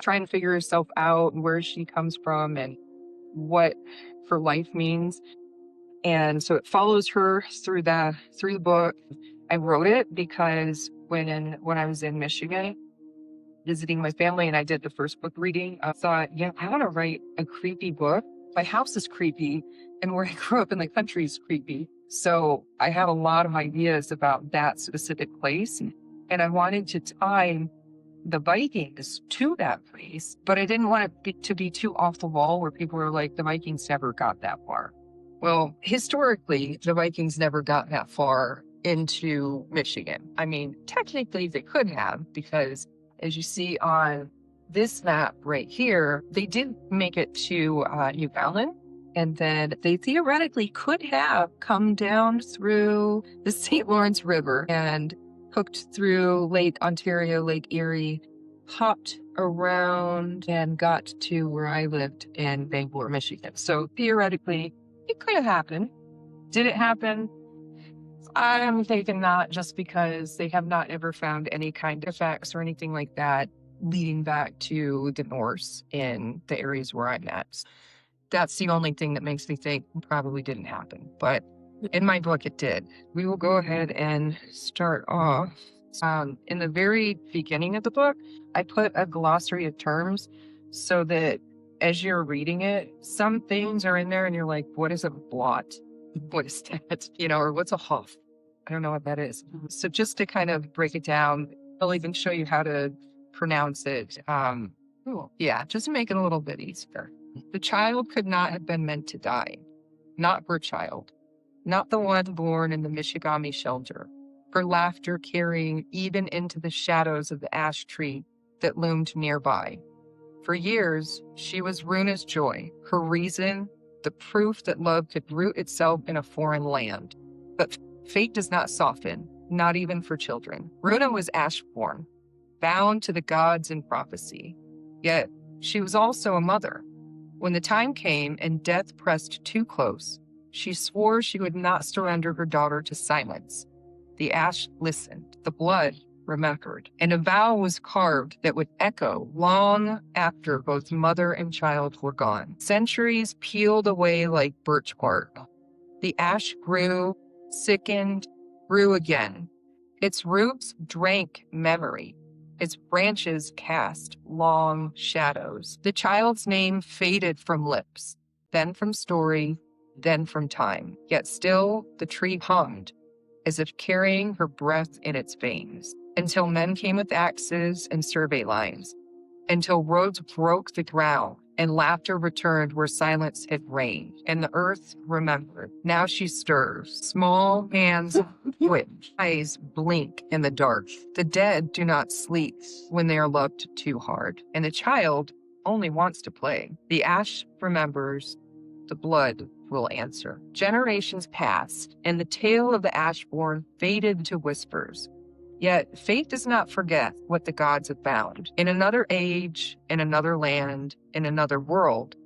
trying to figure herself out, where she comes from, and what her life means. And so it follows her through the book. I wrote it because when I was in Michigan visiting my family and I did the first book reading, I thought, yeah, I want to write a creepy book. My house is creepy, and where I grew up in the country is creepy. So I have a lot of ideas about that specific place. And I wanted to tie the Vikings to that place, but I didn't want it to be too off the wall where people are like, the Vikings never got that far. Well, historically, the Vikings never got that far into Michigan. I mean, technically they could have, because as you see on this map right here, they did make it to Newfoundland. And then they theoretically could have come down through the St. Lawrence River and hooked through Lake Ontario, Lake Erie, hopped around and got to where I lived in Bangor, Michigan. So theoretically, it could have happened. Did it happen? I'm thinking not, just because they have not ever found any kind of facts or anything like that leading back to the Norse in the areas where I'm at. That's the only thing that makes me think it probably didn't happen. But in my book, it did. We will go ahead and start off. In the very beginning of the book, I put a glossary of terms so that as you're reading it, some things are in there and you're like, what is a blot? What is that? Or what's a huff? I don't know what that is. So just to kind of break it down, I'll even show you how to pronounce it. Just to make it a little bit easier. The child could not have been meant to die. Not her child. Not the one born in the Michigami shelter. Her laughter carrying even into the shadows of the ash tree that loomed nearby. For years, she was Rúna's joy, her reason, the proof that love could root itself in a foreign land. But fate does not soften, not even for children. Rúna was Ashborn, bound to the gods in prophecy. Yet, she was also a mother. When the time came and death pressed too close, she swore she would not surrender her daughter to silence. The ash listened, the blood remembered, and a vow was carved that would echo long after both mother and child were gone. Centuries peeled away like birch bark. The ash grew, sickened, grew again. Its roots drank memory. Its branches cast long shadows. The child's name faded from lips, then from story, then from time. Yet still the tree hummed, as if carrying her breath in its veins, until men came with axes and survey lines, until roads broke the ground and laughter returned where silence had reigned, and the earth remembered. Now she stirs. Small hands twitch, eyes blink in the dark. The dead do not sleep when they are loved too hard, and the child only wants to play. The ash remembers, the blood will answer. Generations passed, and the tale of the Ashborn faded to whispers. Yet fate does not forget what the gods have found. In another age, in another land, in another world,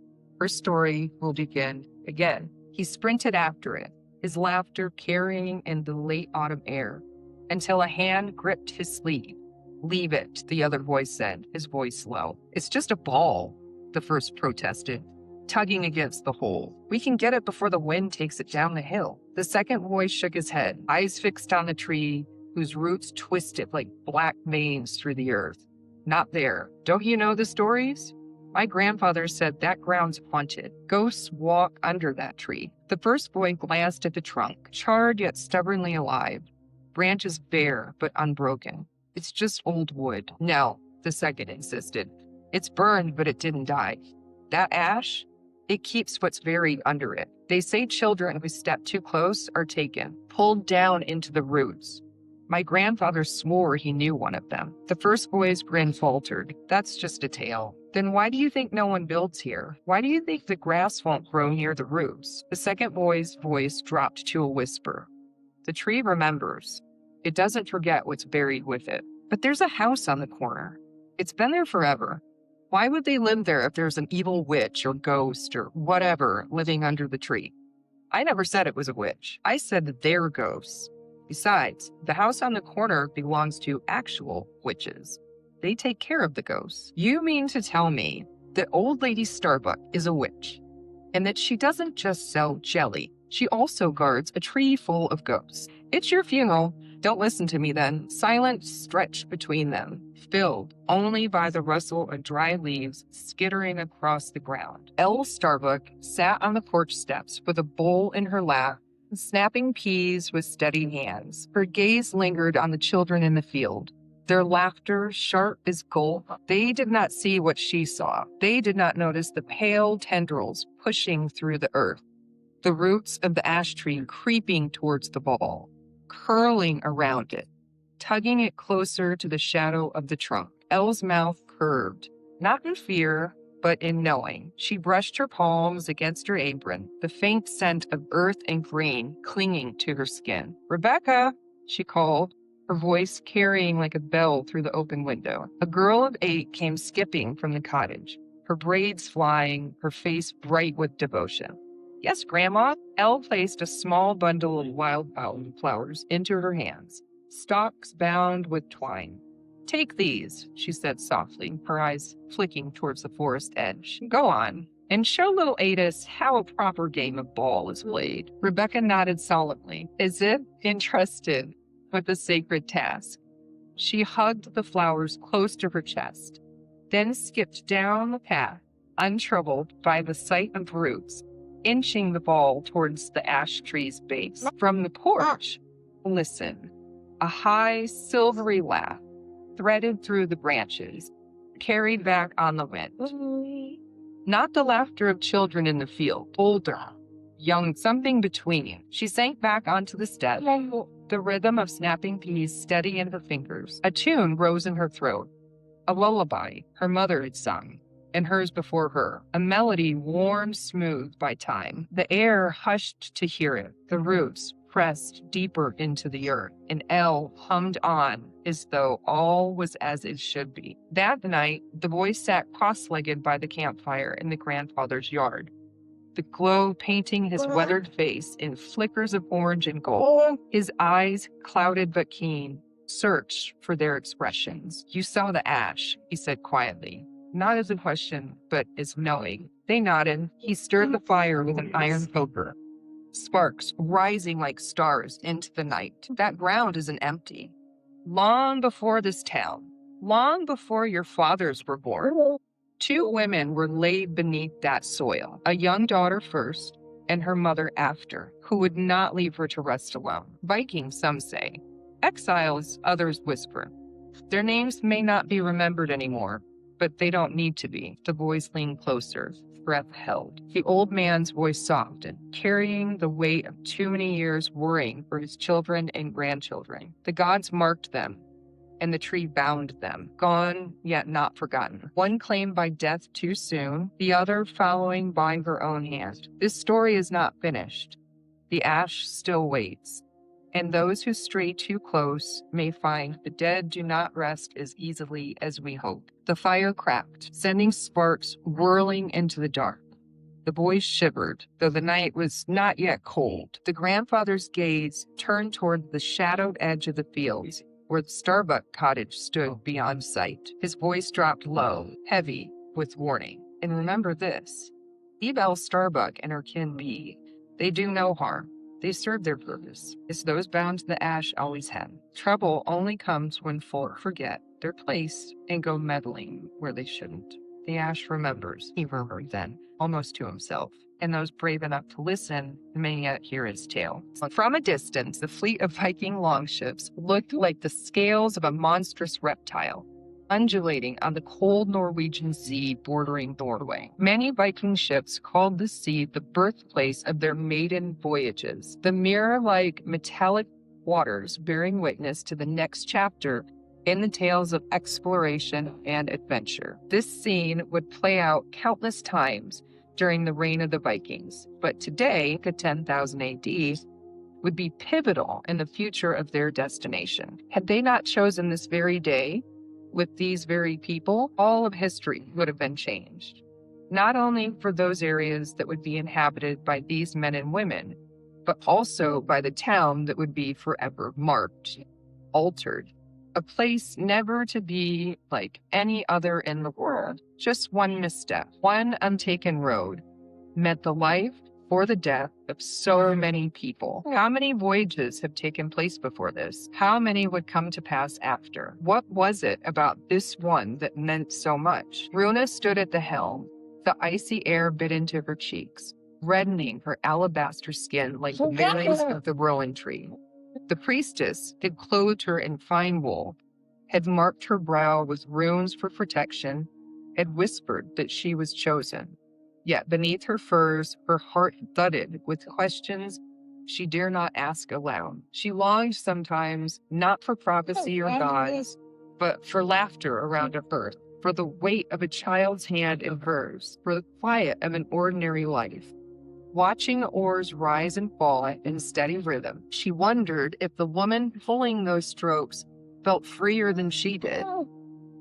her story will begin again. He sprinted after it, his laughter carrying in the late autumn air, until a hand gripped his sleeve. Leave it, the other voice said, his voice low. It's just a ball, the first protested, tugging against the hole. We can get it before the wind takes it down the hill. The second voice shook his head, eyes fixed on the tree, whose roots twisted like black veins through the earth. Not there. Don't you know the stories? My grandfather said that ground's haunted. Ghosts walk under that tree. The first boy glanced at the trunk, charred yet stubbornly alive. Branches bare but unbroken. It's just old wood. No, the second insisted. It's burned, but it didn't die. That ash? It keeps what's buried under it. They say children who step too close are taken, pulled down into the roots. My grandfather swore he knew one of them. The first boy's grin faltered. That's just a tale. Then why do you think no one builds here? Why do you think the grass won't grow near the roots? The second boy's voice dropped to a whisper. The tree remembers. It doesn't forget what's buried with it. But there's a house on the corner. It's been there forever. Why would they live there if there's an evil witch or ghost or whatever living under the tree? I never said it was a witch. I said that they're ghosts. Besides, the house on the corner belongs to actual witches. They take care of the ghosts. You mean to tell me that old lady Starbuck is a witch, and that she doesn't just sell jelly, she also guards a tree full of ghosts. It's your funeral. Don't listen to me then. Silence stretched between them, filled only by the rustle of dry leaves skittering across the ground. Elle Starbuck sat on the porch steps with a bowl in her lap, snapping peas with steady hands. Her gaze lingered on the children in the field, their laughter sharp as gold. They did not see what she saw. They did not notice the pale tendrils pushing through the earth, the roots of the ash tree creeping towards the ball, curling around it, tugging it closer to the shadow of the trunk. Elle's mouth curved, not in fear, but in knowing. She brushed her palms against her apron, the faint scent of earth and green clinging to her skin. "Rebecca," she called, her voice carrying like a bell through the open window. A girl of 8 came skipping from the cottage, her braids flying, her face bright with devotion. "Yes, Grandma." Elle placed a small bundle of wildflowers into her hands, stalks bound with twine. "Take these," she said softly, her eyes flicking towards the forest edge. "Go on, and show little Adis how a proper game of ball is played." Rebecca nodded solemnly, as if entrusted with the sacred task. She hugged the flowers close to her chest, then skipped down the path, untroubled by the sight of roots, inching the ball towards the ash tree's base. From the porch, listen, a high, silvery laugh threaded through the branches, carried back on the wind. Not the laughter of children in the field, older, young, something between. She sank back onto the step, the rhythm of snapping peas steady in her fingers. A tune rose in her throat, a lullaby her mother had sung, and hers before her, a melody worn smooth by time. The air hushed to hear it, the roots pressed deeper into the earth, and Elle hummed on as though all was as it should be. That night, the boy sat cross-legged by the campfire in the grandfather's yard, the glow painting his weathered face in flickers of orange and gold. His eyes, clouded but keen, searched for their expressions. "You saw the ash," he said quietly, not as a question, but as knowing. They nodded. He stirred the fire with an iron poker, sparks rising like stars into the night. "That ground isn't empty. Long before this town, long before your fathers were born, 2 women were laid beneath that soil, a young daughter first, and her mother after, who would not leave her to rest alone. Vikings, some say. Exiles, others whisper. Their names may not be remembered anymore, but they don't need to be." The boys leaned closer, breath held. The old man's voice softened, carrying the weight of too many years worrying for his children and grandchildren. "The gods marked them, and the tree bound them, gone yet not forgotten. One claimed by death too soon, the other following by her own hand. This story is not finished. The ash still waits, and those who stray too close may find the dead do not rest as easily as we hope." The fire cracked, sending sparks whirling into the dark. The boys shivered, though the night was not yet cold. The grandfather's gaze turned toward the shadowed edge of the fields, where the Starbuck cottage stood beyond sight. His voice dropped low, heavy with warning. "And remember this, leave Elle Starbuck and her kin be. They do no harm. They serve their purpose, as those bound to the ash always have. Trouble only comes when folk forget their place and go meddling where they shouldn't. The ash remembers," he murmured then, almost to himself, "and those brave enough to listen may yet hear his tale." From a distance, the fleet of Viking longships looked like the scales of a monstrous reptile, undulating on the cold Norwegian sea bordering Norway. Many Viking ships called the sea the birthplace of their maiden voyages, the mirror-like metallic waters bearing witness to the next chapter in the tales of exploration and adventure. This scene would play out countless times during the reign of the Vikings, but today, at 10,000 AD, would be pivotal in the future of their destination. Had they not chosen this very day, with these very people, all of history would have been changed. Not only for those areas that would be inhabited by these men and women, but also by the town that would be forever marked, altered, a place never to be like any other in the world. Just one misstep, one untaken road meant the life or the death of so many people. How many voyages have taken place before this? How many would come to pass after? What was it about this one that meant so much? Rúna stood at the helm. The icy air bit into her cheeks, reddening her alabaster skin like the berries of the rowan tree. The priestess had clothed her in fine wool, had marked her brow with runes for protection, had whispered that she was chosen. Yet beneath her furs, her heart thudded with questions she dare not ask aloud. She longed sometimes not for prophecy or gods, but for laughter around a hearth, for the weight of a child's hand in hers, for the quiet of an ordinary life. Watching the oars rise and fall in steady rhythm, she wondered if the woman pulling those strokes felt freer than she did,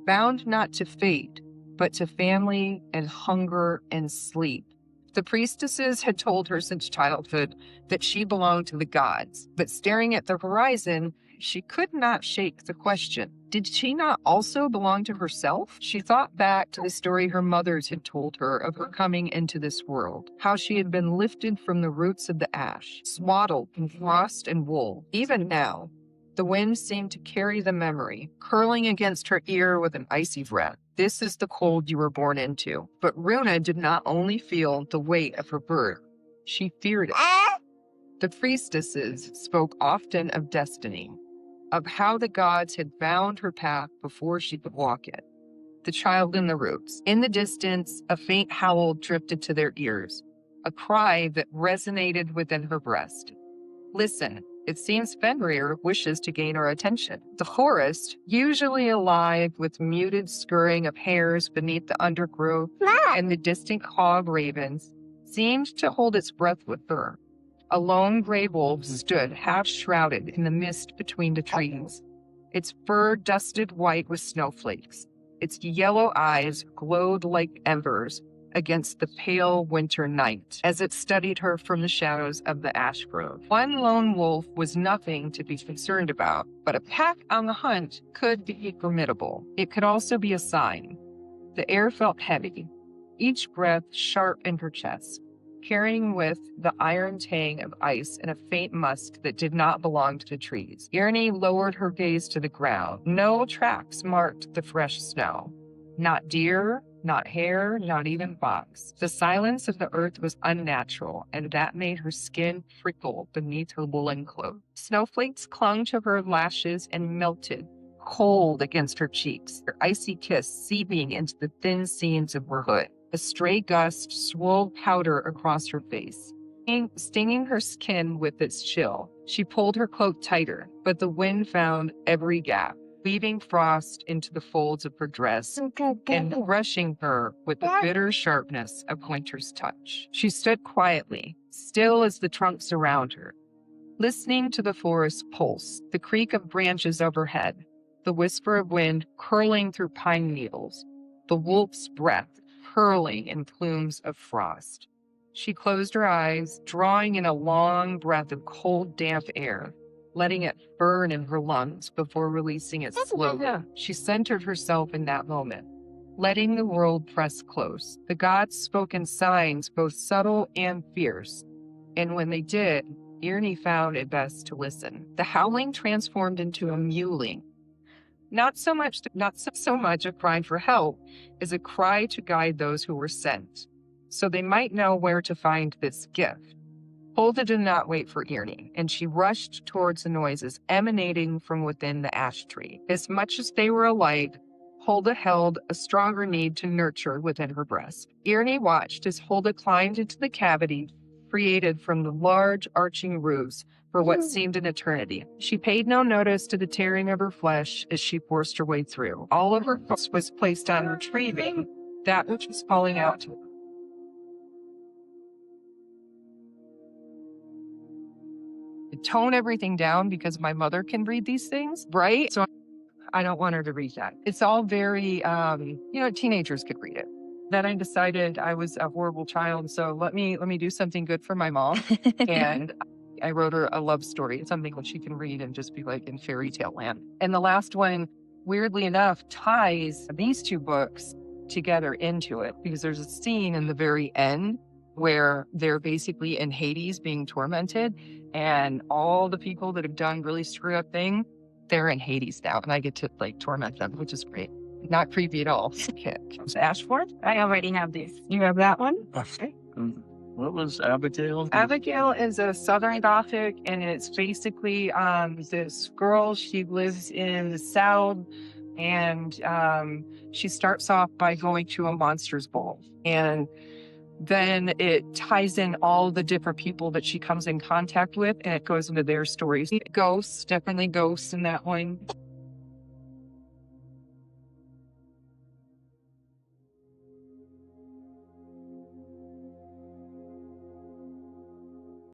bound not to fate, but to family and hunger and sleep. The priestesses had told her since childhood that she belonged to the gods, but staring at the horizon, she could not shake the question. Did she not also belong to herself? She thought back to the story her mothers had told her of her coming into this world, how she had been lifted from the roots of the ash, swaddled in frost and wool. Even now, the wind seemed to carry the memory, curling against her ear with an icy breath. This is the cold you were born into. But Rúna did not only feel the weight of her birth, she feared it. The priestesses spoke often of destiny, of how the gods had bound her path before she could walk it. The child in the roots. In the distance, a faint howl drifted to their ears, a cry that resonated within her breast. Listen, it seems Fenrir wishes to gain our attention. The forest, usually alive with muted scurrying of hares beneath the undergrowth and the distant caw of ravens, seemed to hold its breath with her. A lone gray wolf stood half-shrouded in the mist between the trees, its fur dusted white with snowflakes. Its yellow eyes glowed like embers against the pale winter night as it studied her from the shadows of the ash grove. One lone wolf was nothing to be concerned about, but a pack on the hunt could be formidable. It could also be a sign. The air felt heavy, each breath sharp in her chest, carrying with the iron tang of ice and a faint musk that did not belong to the trees. Irni lowered her gaze to the ground. No tracks marked the fresh snow. Not deer, not hare, not even fox. The silence of the earth was unnatural, and that made her skin prickle beneath her woolen cloak. Snowflakes clung to her lashes and melted, cold against her cheeks, her icy kiss seeping into the thin seams of her hood. A stray gust swirled powder across her face, stinging her skin with its chill. She pulled her cloak tighter, but the wind found every gap, weaving frost into the folds of her dress and rushing her with the bitter sharpness of winter's touch. She stood quietly, still as the trunks around her, listening to the forest's pulse, the creak of branches overhead, the whisper of wind curling through pine needles, the wolf's breath hurling in plumes of frost. She closed her eyes, drawing in a long breath of cold, damp air, letting it burn in her lungs before releasing it slowly. She centered herself in that moment, letting the world press close. The gods spoke in signs both subtle and fierce, and when they did, Irni found it best to listen. The howling transformed into a mewling, not so much a cry for help as a cry to guide those who were sent, so they might know where to find this gift. Hulda did not wait for Irni, and she rushed towards the noises emanating from within the ash tree. As much as they were alike, Hulda held a stronger need to nurture within her breast. Irni watched as Hulda climbed into the cavity created from the large arching roofs for what seemed an eternity. She paid no notice to the tearing of her flesh as she forced her way through. All of her focus was placed on retrieving that which was calling out to her. Tone everything down because my mother can read these things, right? So I don't want her to read that. It's all very, teenagers could read it. Then I decided I was a horrible child, so let me do something good for my mom. And I wrote her a love story, something that she can read and just be like in fairy tale land. And the last one, weirdly enough, ties these two books together into it, because there's a scene in the very end where they're basically in Hades being tormented, and all the people that have done really screwed up things, they're in Hades now, and I get to like torment them, which is great. Not creepy at all. Okay. Ashborn? I already have this. You have that one? Okay. What was Abigail? Abigail is a Southern Gothic, and it's basically this girl. She lives in the South, and she starts off by going to a monsters ball, and then it ties in all the different people that she comes in contact with, and it goes into their stories. Ghosts, definitely ghosts in that one.